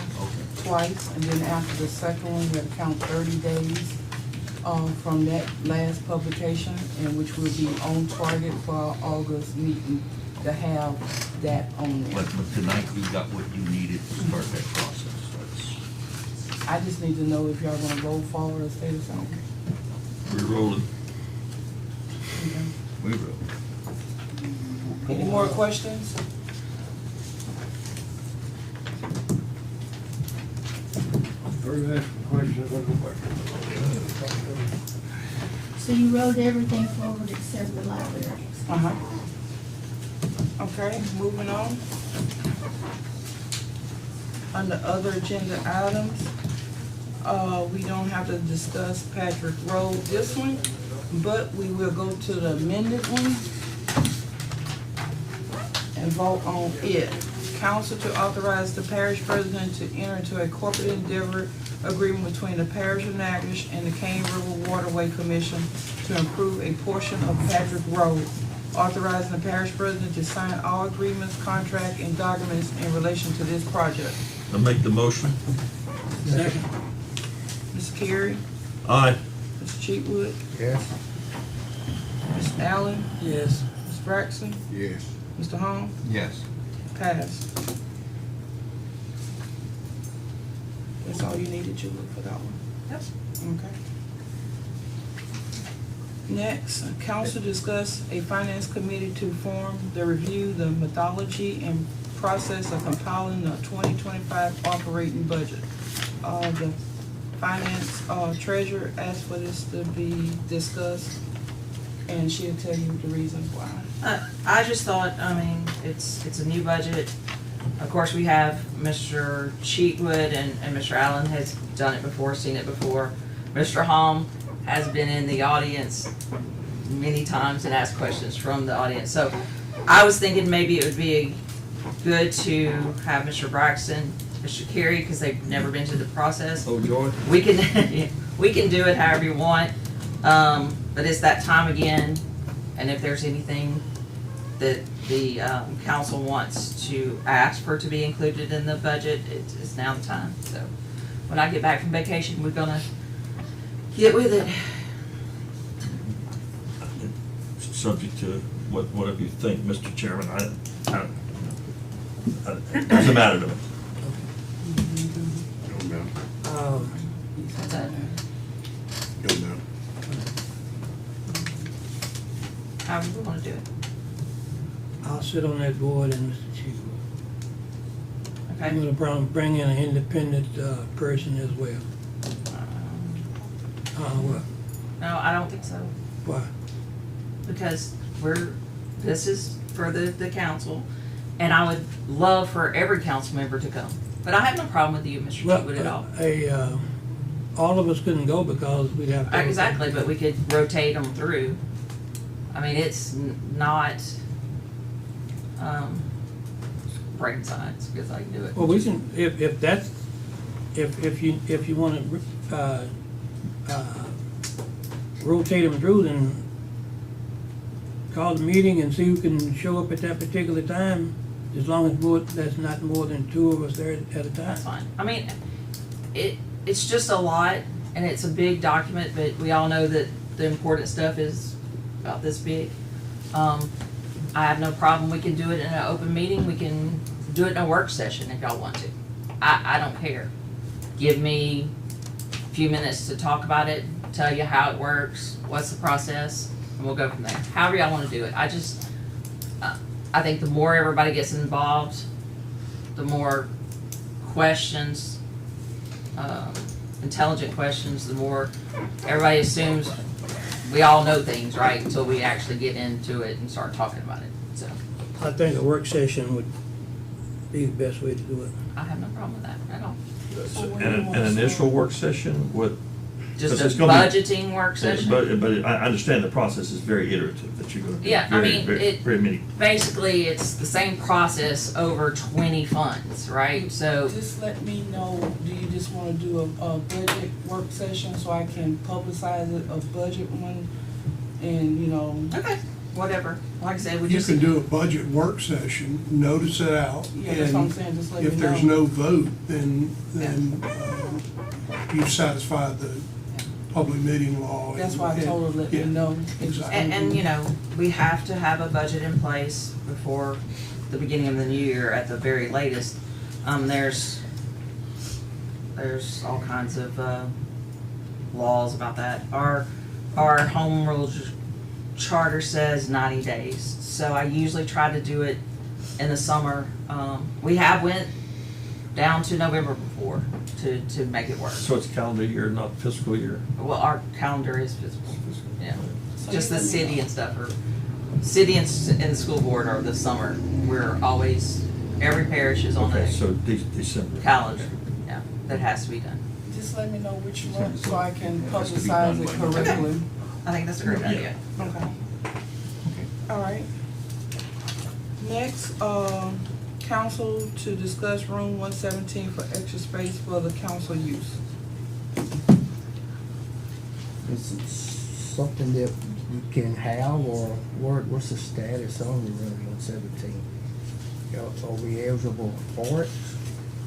twice, and then after the second one, we have to count 30 days from that last publication, and which will be on target for our August meeting to have that on there. But tonight you got what you needed to start that process. I just need to know if y'all gonna roll forward or stay the same. We're rolling. Okay. We will. Any more questions? First ask a question, what the question? So you wrote everything forward except the library? Uh-huh. Okay, moving on. Under other agenda items, we don't have to discuss Patrick Road this one, but we will go to the amended one and vote on it. Council to authorize the parish president to enter into a corporate endeavor agreement between the parish of Natchitoches and the Cane River Waterway Commission to improve a portion of Patrick Road. Authorizing the parish president to sign all agreements, contract, and documents in relation to this project. I'll make the motion. Second. Ms. Carey, Aye. Mr. Cheatwood, Yes. Ms. Allen, Yes. Ms. Braxton, Yes. Mr. Hall, Yes. pass. That's all you needed, Julie, for that one? Yep. Okay. Next, council discuss a finance committee to form the review the methodology and process of compiling the 2025 operating budget. The finance treasurer asked for this to be discussed, and she'll tell you the reasons why. I just thought, I mean, it's a new budget. Of course, we have Mr. Cheatwood and Mr. Allen has done it before, seen it before. Mr. Hom has been in the audience many times and asked questions from the audience. So I was thinking maybe it would be good to have Mr. Braxton, Mr. Carey, because they've never been through the process. Oh, George? We can, we can do it however you want, but it's that time again, and if there's anything that the council wants to ask for to be included in the budget, it's now the time. So when I get back from vacation, we're gonna get with it. Subject to whatever you think, Mr. Chairman, it doesn't matter to me. Don't know. Don't know. However we wanna do it. I'll sit on that board and Mr. Chief. Okay. I'm gonna bring in an independent person as well. What? No, I don't think so. Why? Because this is for the council, and I would love for every council member to come. But I have no problem with you, Mr. Well, Cheatwood, at all. All of us couldn't go because we'd have to. Exactly, but we could rotate them through. I mean, it's not, brain science, because I can do it. Well, we can, if that's, if you wanna, rotate them through, then call the meeting and see who can show up at that particular time, as long as that's not more than two of us there at a time. That's fine. I mean, it's just a lot, and it's a big document, but we all know that the important stuff is about this big. I have no problem, we can do it in an open meeting, we can do it in a work session if y'all want to. I don't care. Give me a few minutes to talk about it, tell you how it works, what's the process, and we'll go from there. However y'all wanna do it. I think the more everybody gets involved, the more questions, intelligent questions, the more everybody assumes we all know things, right? Until we actually get into it and start talking about it, so. I think a work session would be the best way to do it. I have no problem with that at all. An initial work session with. Just a it's gonna be- budgeting work session. But I understand the process is very iterative, that you're gonna do. Yeah, I mean, Very many. basically, it's the same process over 20 funds, right? So, Just let me know, do you just wanna do a budget work session so I can publicize it, a budget one? And, you know, okay, whatever. Like I said, we You just. can do a budget work session, notice it out, yeah, that's what I'm and saying, just let me know. if there's no vote, then you've satisfied the public meeting law. That's why I told her, let me Yeah, know. exactly. And, you know, we have to have a budget in place before the beginning of the new year at the very latest. There's all kinds of, laws about that. Our home rules charter says 90 days, so I usually try to do it in the summer. We have went down to November before to make it work. So it's calendar year, not fiscal year? Well, our calendar is physical, yeah. So Just you the let me city know. and stuff, or city and the school board are the summer. We're always, every parish is on Okay, a so December. calendar, yeah, that has to be done. Just let me know which month so I can It has to be done publicize it by November. correctly. I think that's a great Yeah. idea. Okay. All right. Next, council to discuss room 117 for extra space for the council use. Is it something that you can have, or what's the status on the room 117? Are we eligible for it?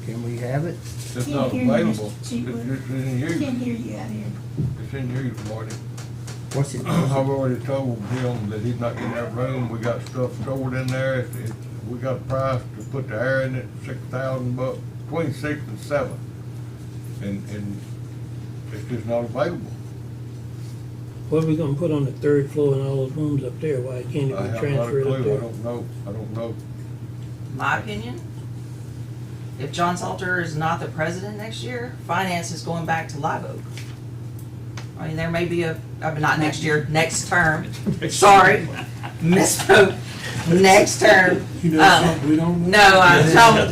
Can we have it? It's Can't not hear you, available. Mr. It's Cheatwood. in use. Can't hear you out here. It's in use, Marty. What's it? I've already told him that he's not getting that room. We got stuff stored in there. We got a price to put the air in it, $6,000, between 6 and 7. And it's just not available. What are we gonna put on the third floor and all those rooms up there? Why can't it I be have not a transferred up clue. there? I don't know. My opinion, if John Salter is not the president next year, finance is going back to Live Oak. I mean, there may be not next year, next term, sorry, misspoke, next term. You know something we don't know? No, I don't,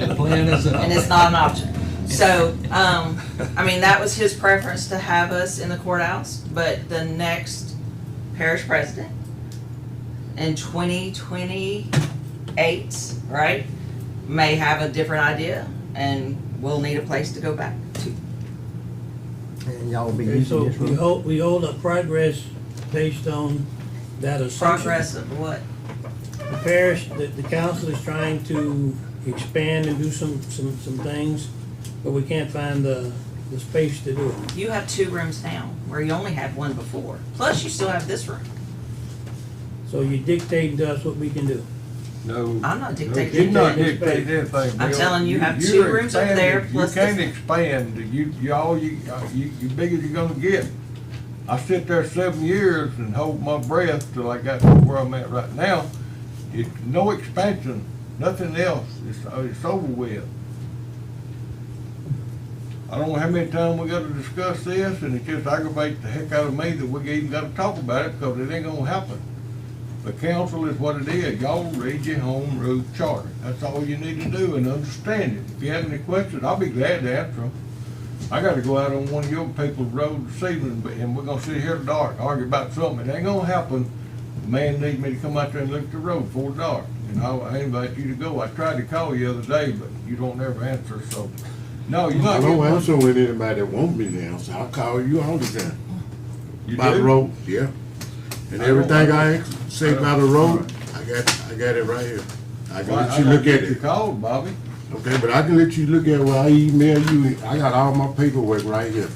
The plan is and it's not an option. So, I mean, that was his preference to have us in the courthouse, but the next parish president in 2028, right, may have a different idea, and we'll need a place to go back to. And y'all will be Okay, using so this room? we hold a progress based on that assumption. Progress of what? The parish, the council is trying to expand and do some things, but we can't find the space to do it. You have 2 rooms now, where you only had 1 before. Plus, you still have this room. So you're dictating to us what we can do. No. I'm not No, dictating. You're not dictating anything, Bill. I'm telling you, have 2 You're rooms up there, expanding. plus You can't this. expand. You big as you're gonna get. I sit there 7 years and hold my breath till I got to where I'm at right now. It's no expansion, nothing else. It's over with. I don't know how many times we gotta discuss this, and it just aggravates the heck out of me that we even gotta talk about it, because it ain't gonna happen. The council is what it is. Y'all read your home rule charter. That's all you need to do and understand it. If you have any questions, I'll be glad to answer them. I gotta go out on one of your people's roads this evening, and we're gonna sit here in the dark, argue about something. It ain't gonna happen. The man needs me to come out there and look at the road before dark. And I invite you to go. I tried to call you the other day, but you don't ever answer, so. No, you're not. I don't getting answer with anybody that won't be there, so I'll call you all the time. You By the do? road, yeah. And everything I say by the road, I got it right here. I can let you look at You it. called, Bobby. Okay, but I can let you look at what I email you. I got all my paperwork right here.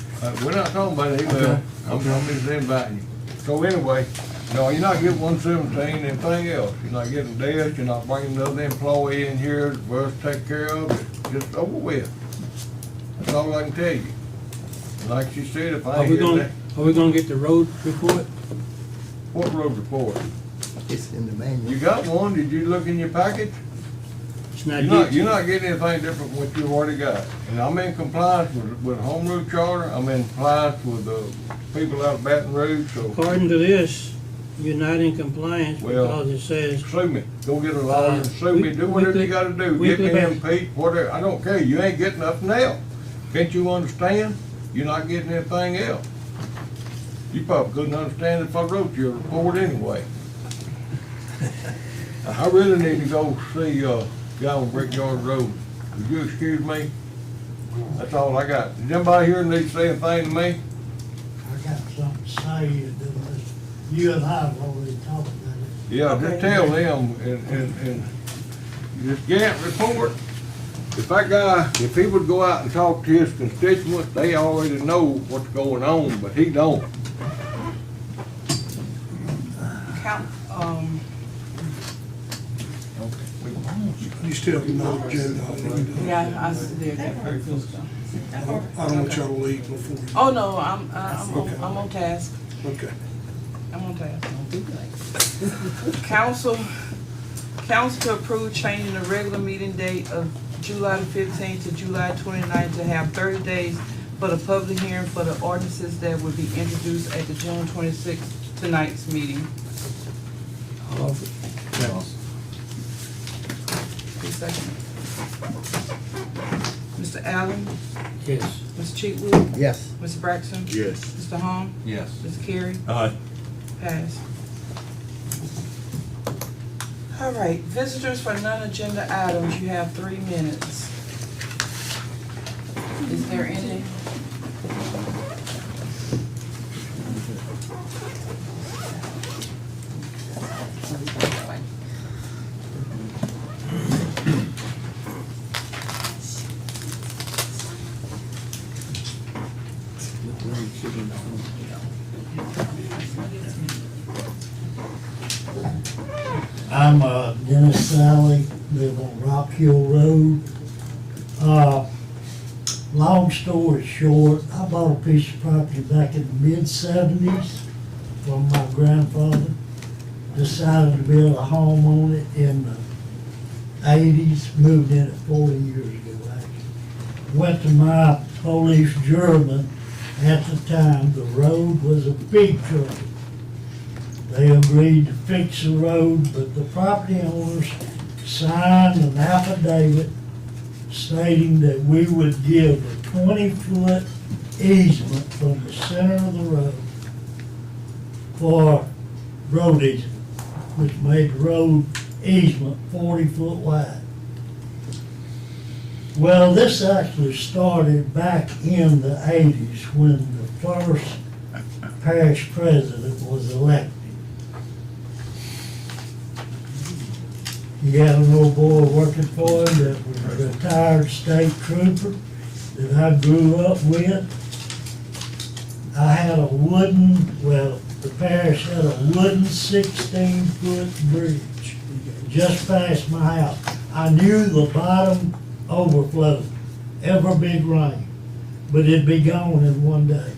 We're not talking about email. Okay. I'm just inviting you. So anyway, no, you're not getting 117, anything else. You're not getting desk, you're not bringing another employee in here for us to take care of. It's just over with. That's all I can tell you. And like she said, if I Are ain't we getting gonna, that, are we gonna get the road report? what road report? It's in the manual. You got one? Did you look in your package? It's not You're not getting anything different from what you've already got. And I'm in compliance with home rule charter. I'm in compliance with the people out of Baton Rouge, so. According to this, you're not in compliance Well, because it says, Sue me, go get a lawyer and sue me, do whatever you gotta do, get weekly me basis. impeached, whatever, I don't care, you ain't getting nothing else. Can't you understand? You're not getting anything else. You probably couldn't understand if I wrote you a report anyway. I really need to go see, guy on Brickyard Road. Would you excuse me? That's all I got. Does anybody here need to say anything to me? I got something to say, you and I have already talked about it. Yeah, just tell them, and this Gantt report, if that guy, if he would go out and talk to his constituents, they already know what's going on, but he don't. Count, You still have no agenda. yeah, I see there. I don't want y'all to leave before. Oh, no, I'm on task. Okay. I'm on task. Council to approve changing the regular meeting date of July the 15th to July 29th to have 30 days for the public hearing for the ordinances that would be introduced at the June 26th tonight's meeting. I'll offer. Please second. Mr. Allen, Yes. Ms. Cheatwood, Yes. Mr. Braxton, Yes. Mr. Hom, Yes. Mr. Carey, Aye. pass. All right, visitors for non-agenda items, you have 3 minutes. Is there any? I'm Dennis Sally, live on Rock Hill Road. Long story short, I bought a piece of property back in the mid-70s from my grandfather. Decided to build a home on it in the 80s, moved in it 40 years ago actually. Went to my police juryman at the time, the road was a big trouble. They agreed to fix the road, but the property owners signed an affidavit stating that we would give a 20-foot easement from the center of the road for road easement, which made the road easement 40 foot wide. Well, this actually started back in the 80s when the first parish president was elected. He had an old boy working for him that was a retired state trooper that I grew up with. I had a the parish had a wooden 16-foot bridge just past my house. I knew the bottom overflowed every big rain, but it'd be gone in one day.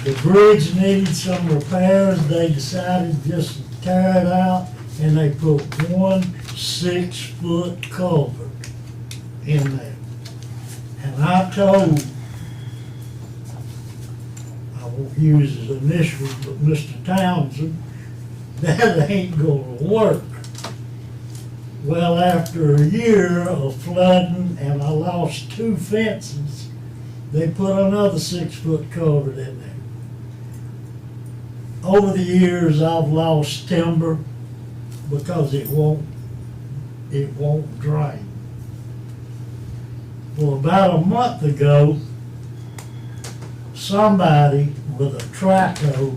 The bridge needed some repairs. They decided just to tear it out, and they put one 6-foot culvert in there. And I told, I won't use his initials, but Mr. Townsend, that ain't gonna work. Well, after a year of flooding and I lost 2 fences, they put another 6-foot culvert in there. Over the years, I've lost timber because it won't drain. Well, about a month ago, somebody with a trackhoe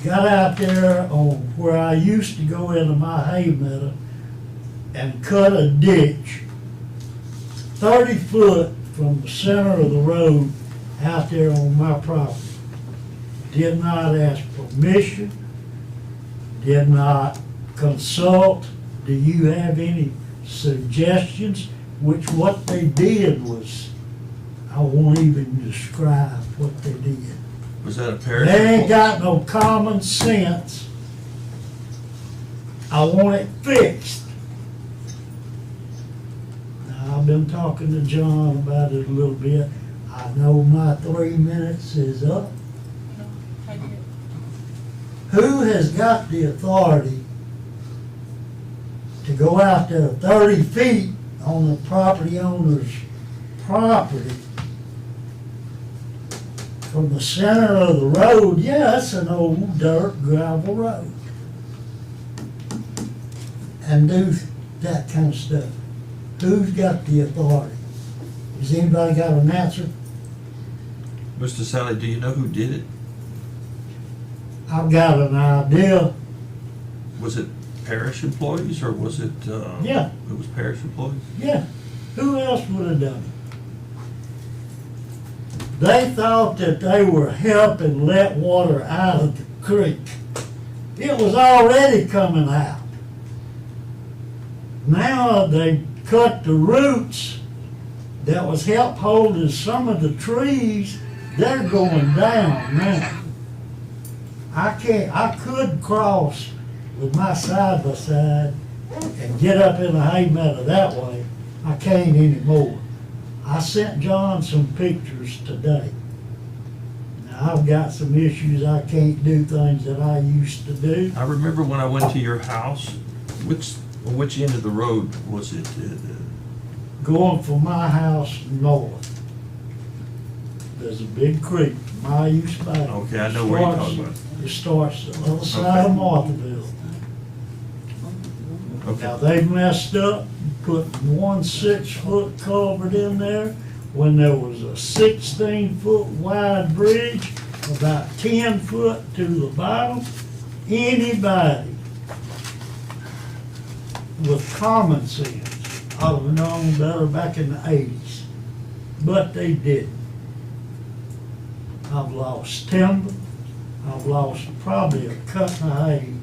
got out there on where I used to go into my hay meadow and cut a ditch 30 foot from the center of the road out there on my property. Did not ask permission, did not consult. Do you have any suggestions? Which what they did was, I won't even describe what they did. Was that a parish? They ain't got no common sense. I want it fixed. Now, I've been talking to John about it a little bit. I know my 3 minutes is up. Who has got the authority to go out there 30 feet on the property owner's property from the center of the road? Yeah, it's an old dirt gravel road. And do that kind of stuff. Who's got the authority? Has anybody got an answer? Mr. Sally, do you know who did it? I've got an idea. Was it parish employees or was it? Yeah. It was parish employees? Yeah, who else would have done it? They thought that they were helping let water out of the creek. It was already coming out. Now they cut the roots that was help holding some of the trees. They're going down now. I could cross with my side by side and get up in the hay meadow that way. I can't anymore. I sent John some pictures today. Now, I've got some issues. I can't do things that I used to do. I remember when I went to your house, which end of the road was it? Going from my house north, there's a big creek, my use by. Okay, I know where you're talking about. It starts the other side of Marthaville. Okay. Now, they messed up, put 1 6-foot culvert in there when there was a 16-foot wide bridge, about 10 foot to the bottom. Anybody with common sense ought to have known better back in the 80s, but they didn't. I've lost timber. I've lost probably a cut and a hay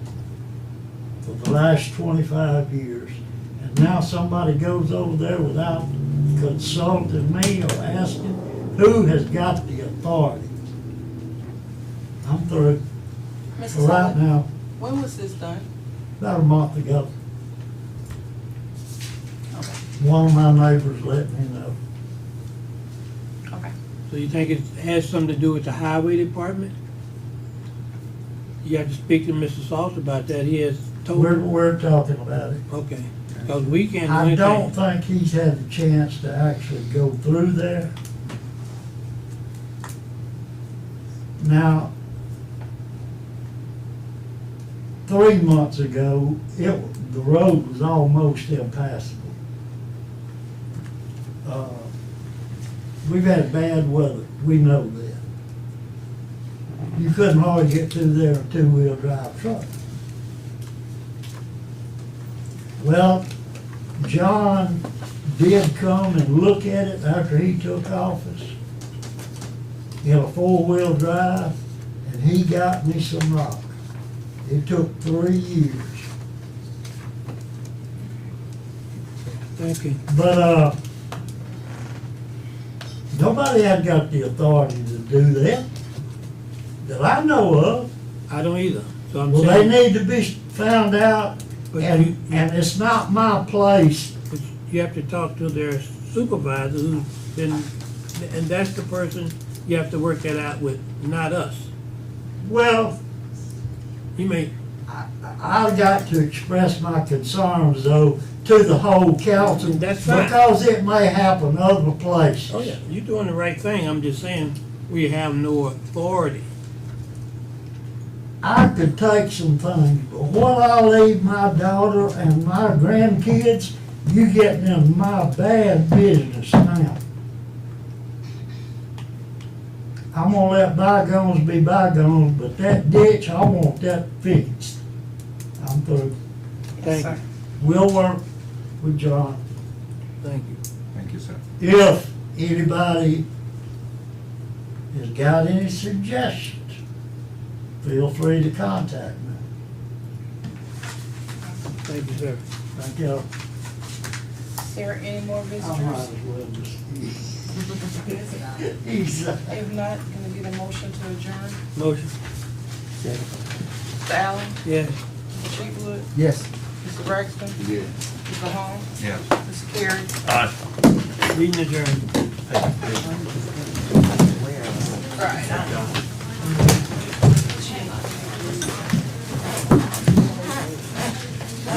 for the last 25 years. And now somebody goes over there without consulting me or asking who has got the authority. I'm through. For right now, When was this done? about a month ago. One of my neighbors let me know. Okay. So you think it has something to do with the highway department? You have to speak to Mr. Salter about that. He has told. We're talking about it. Okay, because we can't do I anything. don't think he's had a chance to actually go through there. Now, 3 months ago, the road was almost impassable. We've had bad weather, we know that. You couldn't hardly get through there in a 2-wheel drive truck. Well, John did come and look at it after he took office in a 4-wheel drive, and he got me some rock. It took 3 years. Thank you. But, nobody had got the authority to do that I know of. I don't either. So I'm Well, saying. they need to be found out, But and it's not my place. But you have to talk to their supervisor who's then, and that's the person you have to work that out with, not us. Well, You may, I've got to express my concerns though to the whole council. That's fine. Because it may happen other places. oh yeah, you're doing the right thing, I'm just saying, we have no authority. I could take some things, but what I leave my daughter and my grandkids, you getting in my bad business now. I'm gonna let bygones be bygones, but that ditch, I want that fixed. I'm through. Thank you, We'll work with John. thank you. Thank you, sir. If anybody has got any suggestions, feel free to contact me. Thank you, sir. Thank you. Is there any more I might visitors? as well just. If not, can I get a motion to adjourn? Motion, Mr. Allen? yes. Mr. Cheatwood? Yes. Mr. Braxton? Yeah. Mr. Holmes? Yes. Mr. Carey? Meeting adjourned. Right.